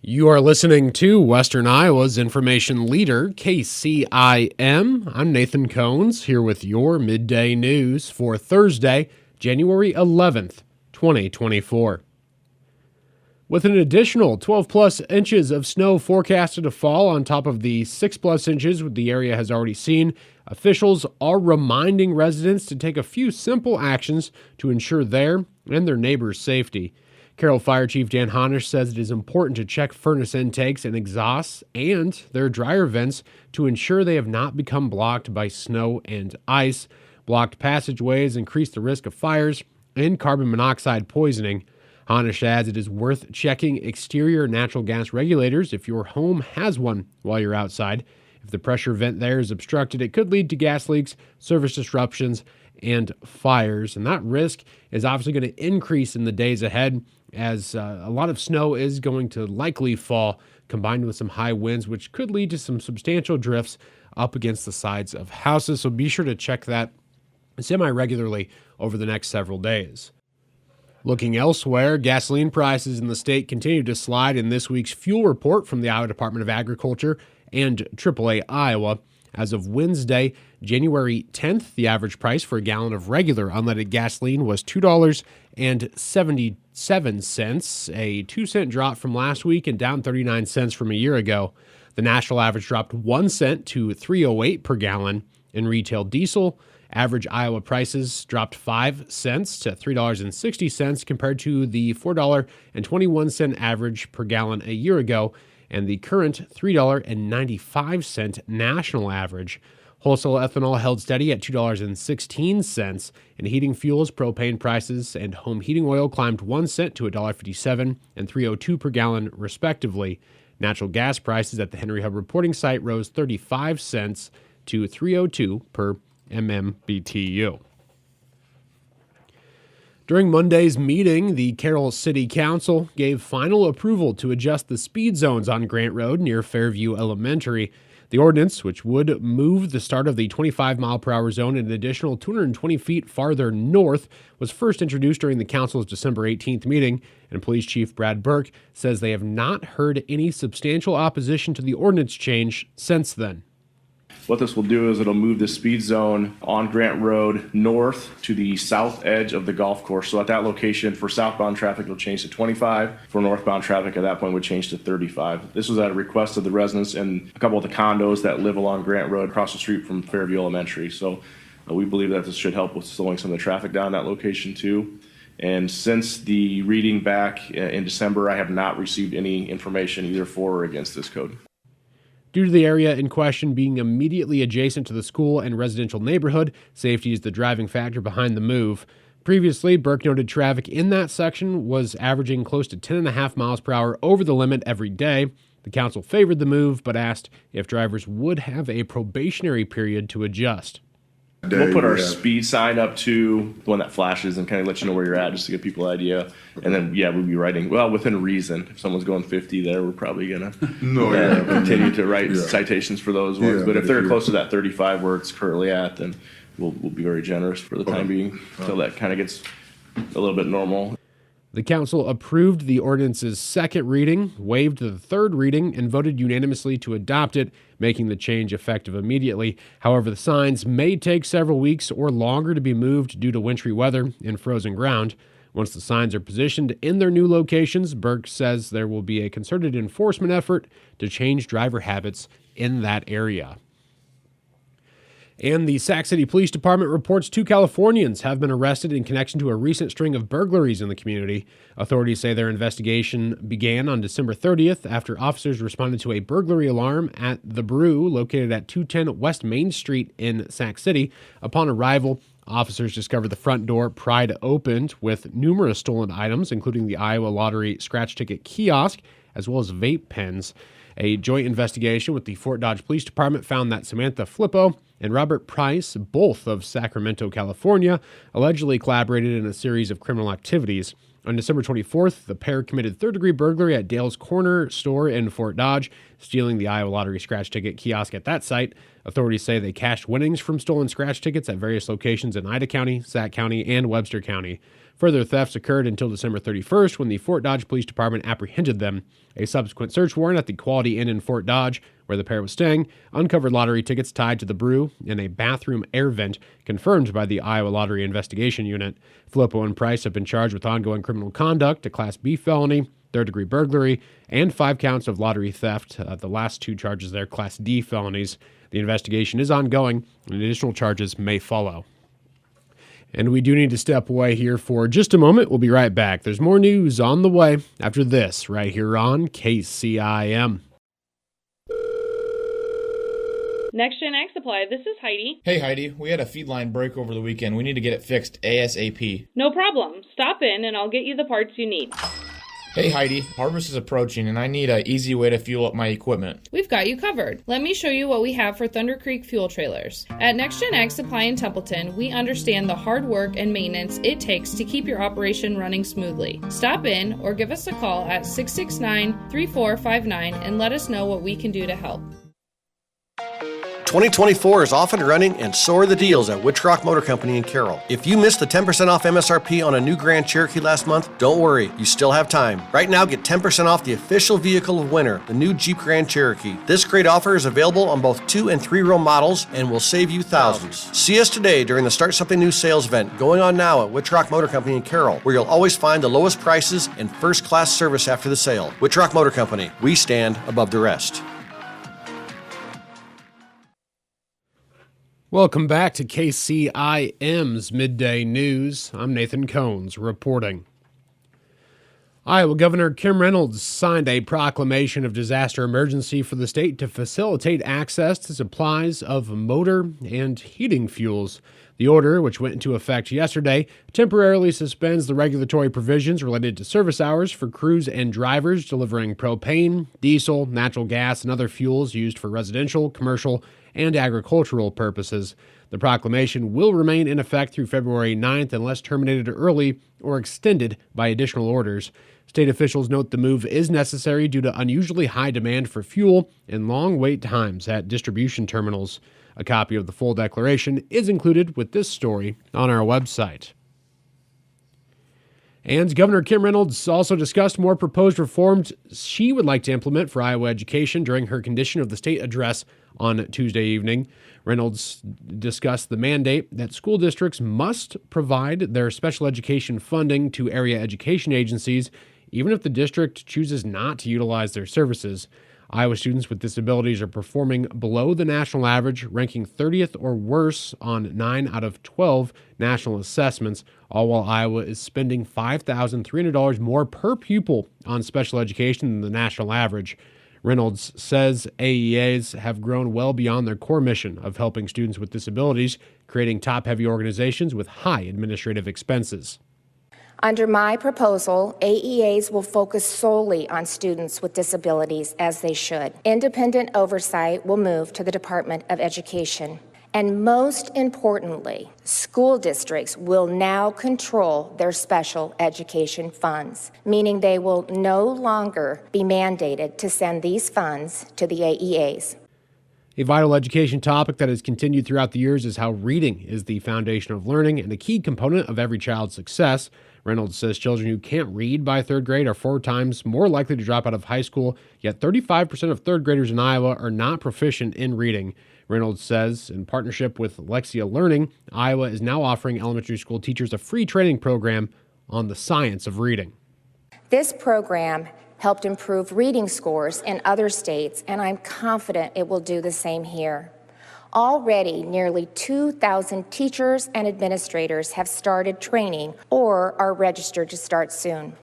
You are listening to Western Iowa's information leader, KCIM. I'm Nathan Cones, here with your midday news for Thursday, January 11th, 2024. With an additional 12-plus inches of snow forecasted to fall on top of the 6-plus inches the area has already seen, officials are reminding residents to take a few simple actions to ensure their and their neighbors' safety. Carroll Fire Chief Dan Honish says it is important to check furnace intakes and exhausts and their dryer vents to ensure they have not become blocked by snow and ice. Blocked passageways increase the risk of fires and carbon monoxide poisoning. Honish adds it is worth checking exterior natural gas regulators if your home has one while you're outside. If the pressure vent there is obstructed, it could lead to gas leaks, service disruptions, and fires. And that risk is obviously going to increase in the days ahead as a lot of snow is going to likely fall, combined with some high winds, which could lead to some substantial drifts up against the sides of houses. So be sure to check that semi-regularly over the next several days. Looking elsewhere, gasoline prices in the state continue to slide in this week's fuel report from the Iowa Department of Agriculture and AAA Iowa. As of Wednesday, January 10th, the average price for a gallon of regular unleaded gasoline was $2.77, a 2-cent drop from last week and down 39 cents from a year ago. The national average dropped 1 cent to $3.08 per gallon. In retail diesel, average Iowa prices dropped 5 cents to $3.60 compared to the $4.21 average per gallon a year ago and the current $3.95 national average. Wholesale ethanol held steady at $2.16, and heating fuels, propane prices, and home heating oil climbed 1 cent to $1.57 and $3.02 per gallon, respectively. Natural gas prices at the Henry Hub reporting site rose 35 cents to $3.02 per MMBTU. During Monday's meeting, the Carroll City Council gave final approval to adjust the speed zones on Grant Road near Fairview Elementary. The ordinance, which would move the start of the 25-mile-per-hour zone an additional 220 feet farther north, was first introduced during the council's December 18th meeting, and Police Chief Brad Burke says they have not heard any substantial opposition to the ordinance change since then. What this will do is it'll move the speed zone on Grant Road north to the south edge of the golf course. So at that location, for southbound traffic, it'll change to 25. For northbound traffic, at that point, would change to 35. This was at a request of the residents and a couple of the condos that live along Grant Road across the street from Fairview Elementary. So we believe that this should help with slowing some of the traffic down that location too. And since the reading back in December, I have not received any information either for or against this code. Due to the area in question being immediately adjacent to the school and residential neighborhood, safety is the driving factor behind the move. Previously, Burke noted traffic in that section was averaging close to 10.5 miles per hour over the limit every day. The council favored the move, but asked if drivers would have a probationary period to adjust. We'll put our speed sign up to the one that flashes and kind of let you know where you're at just to give people an idea. And then, we'll be writing, within reason. If someone's going 50 there, we're probably going to continue to write citations for those ones. But if they're close to that 35 where it's currently at, then we'll be very generous for the time being until that kind of gets a little bit normal. The council approved the ordinance's second reading, waived the third reading, and voted unanimously to adopt it, making the change effective immediately. However, the signs may take several weeks or longer to be moved due to wintry weather and frozen ground. Once the signs are positioned in their new locations, Burke says there will be a concerted enforcement effort to change driver habits in that area. And the Sac City Police Department reports 2 Californians have been arrested in connection to a recent string of burglaries in the community. Authorities say their investigation began on December 30th after officers responded to a burglary alarm at The Brew, located at 210 West Main Street in Sac City. Upon arrival, officers discovered the front door pried open with numerous stolen items, including the Iowa Lottery scratch ticket kiosk, as well as vape pens. A joint investigation with the Fort Dodge Police Department found that Samantha Flippo and Robert Price, both of Sacramento, California, allegedly collaborated in a series of criminal activities. On December 24th, the pair committed third-degree burglary at Dale's Corner store in Fort Dodge, stealing the Iowa Lottery scratch ticket kiosk at that site. Authorities say they cashed winnings from stolen scratch tickets at various locations in Ida County, Sac County, and Webster County. Further thefts occurred until December 31st when the Fort Dodge Police Department apprehended them. A subsequent search warrant at the Quality Inn in Fort Dodge, where the pair was staying, uncovered lottery tickets tied to the brew and a bathroom air vent, confirmed by the Iowa Lottery Investigation Unit. Filippo and Price have been charged with ongoing criminal conduct, a Class B felony, third-degree burglary, and 5 counts of lottery theft. The last 2 charges there, Class D felonies. The investigation is ongoing, and additional charges may follow. And we do need to step away here for just a moment. We'll be right back. There's more news on the way after this, right here on KCIM. Next Gen Ag Supply, this is Heidi. Hey Heidi, we had a feed line break over the weekend. We need to get it fixed ASAP. No problem. Stop in and I'll get you the parts you need. Hey Heidi, harvest is approaching and I need an easy way to fuel up my equipment. We've got you covered. Let me show you what we have for Thunder Creek fuel trailers. At Next Gen Ag Supply in Templeton, we understand the hard work and maintenance it takes to keep your operation running smoothly. Stop in or give us a call at 669-3459 and let us know what we can do to help. 2024 is off and running, and so are the deals at Witchrock Motor Company in Carroll. If you missed the 10% off MSRP on a new Grand Cherokee last month, don't worry, you still have time. Right now, get 10% off the official vehicle of winter, the new Jeep Grand Cherokee. This great offer is available on both 2- and 3-row models and will save you thousands. See us today during the Start Something New sales event going on now at Witchrock Motor Company in Carroll, where you'll always find the lowest prices and first-class service after the sale. Witchrock Motor Company, we stand above the rest. Welcome back to KCIM's Midday News. I'm Nathan Cones reporting. Iowa Governor Kim Reynolds signed a proclamation of disaster emergency for the state to facilitate access to supplies of motor and heating fuels. The order, which went into effect yesterday, temporarily suspends the regulatory provisions related to service hours for crews and drivers delivering propane, diesel, natural gas, and other fuels used for residential, commercial, and agricultural purposes. The proclamation will remain in effect through February 9th unless terminated early or extended by additional orders. State officials note the move is necessary due to unusually high demand for fuel and long wait times at distribution terminals. A copy of the full declaration is included with this story on our website. And Governor Kim Reynolds also discussed more proposed reforms she would like to implement for Iowa education during her Condition of the State address on Tuesday evening. Reynolds discussed the mandate that school districts must provide their special education funding to area education agencies, even if the district chooses not to utilize their services. Iowa students with disabilities are performing below the national average, ranking 30th or worse on 9 out of 12 national assessments, all while Iowa is spending $5,300 more per pupil on special education than the national average. Reynolds says AEAs have grown well beyond their core mission of helping students with disabilities, creating top-heavy organizations with high administrative expenses. Under my proposal, AEAs will focus solely on students with disabilities, as they should. Independent oversight will move to the Department of Education. And most importantly, school districts will now control their special education funds, meaning they will no longer be mandated to send these funds to the AEAs. A vital education topic that has continued throughout the years is how reading is the foundation of learning and a key component of every child's success. Reynolds says children who can't read by 3rd grade are 4 times more likely to drop out of high school, yet 35% of 3rd graders in Iowa are not proficient in reading. Reynolds says, in partnership with Lexia Learning, Iowa is now offering elementary school teachers a free training program on the science of reading. This program helped improve reading scores in other states, and I'm confident it will do the same here. Already, nearly 2,000 teachers and administrators have started training or are registered to start soon.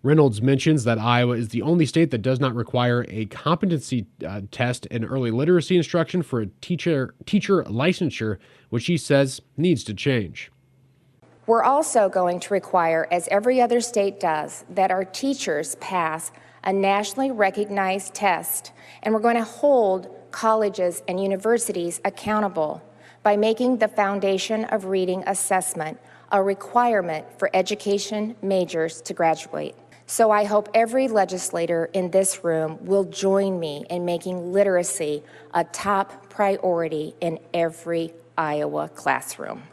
Reynolds mentions that Iowa is the only state that does not require a competency test in early literacy instruction for a teacher licensure, which he says needs to change. We're also going to require, as every other state does, that our teachers pass a nationally recognized test, and we're going to hold colleges and universities accountable by making the foundation of reading assessment a requirement for education majors to graduate. So I hope every legislator in this room will join me in making literacy a top priority in every Iowa classroom.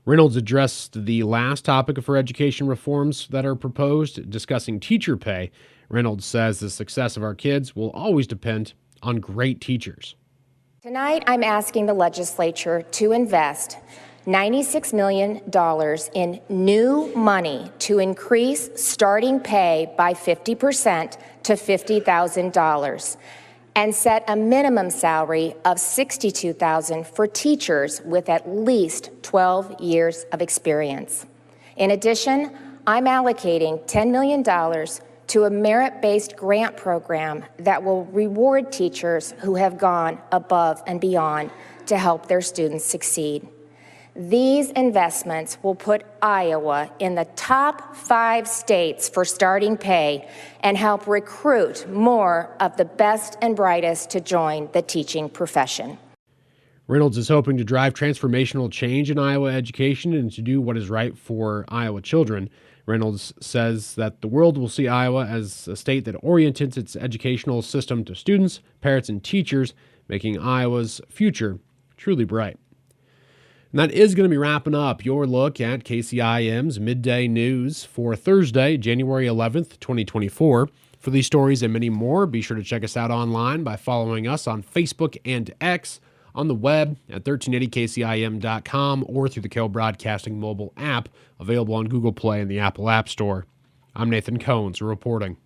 Reynolds addressed the last topic for education reforms that are proposed, discussing teacher pay. Reynolds says the success of our kids will always depend on great teachers. Tonight, I'm asking the legislature to invest $96 million in new money to increase starting pay by 50% to $50,000 and set a minimum salary of $62,000 for teachers with at least 12 years of experience. In addition, I'm allocating $10 million to a merit-based grant program that will reward teachers who have gone above and beyond to help their students succeed. These investments will put Iowa in the top 5 states for starting pay and help recruit more of the best and brightest to join the teaching profession. Reynolds is hoping to drive transformational change in Iowa education and to do what is right for Iowa children. Reynolds says that the world will see Iowa as a state that orients its educational system to students, parents, and teachers, making Iowa's future truly bright. And that is going to be wrapping up your look at KCIM's Midday News for Thursday, January 11th, 2024. For these stories and many more, be sure to check us out online by following us on Facebook and X, on the web at 1380kcim.com, or through the KCIM Broadcasting mobile app, available on Google Play and the Apple App Store. I'm Nathan Cones reporting.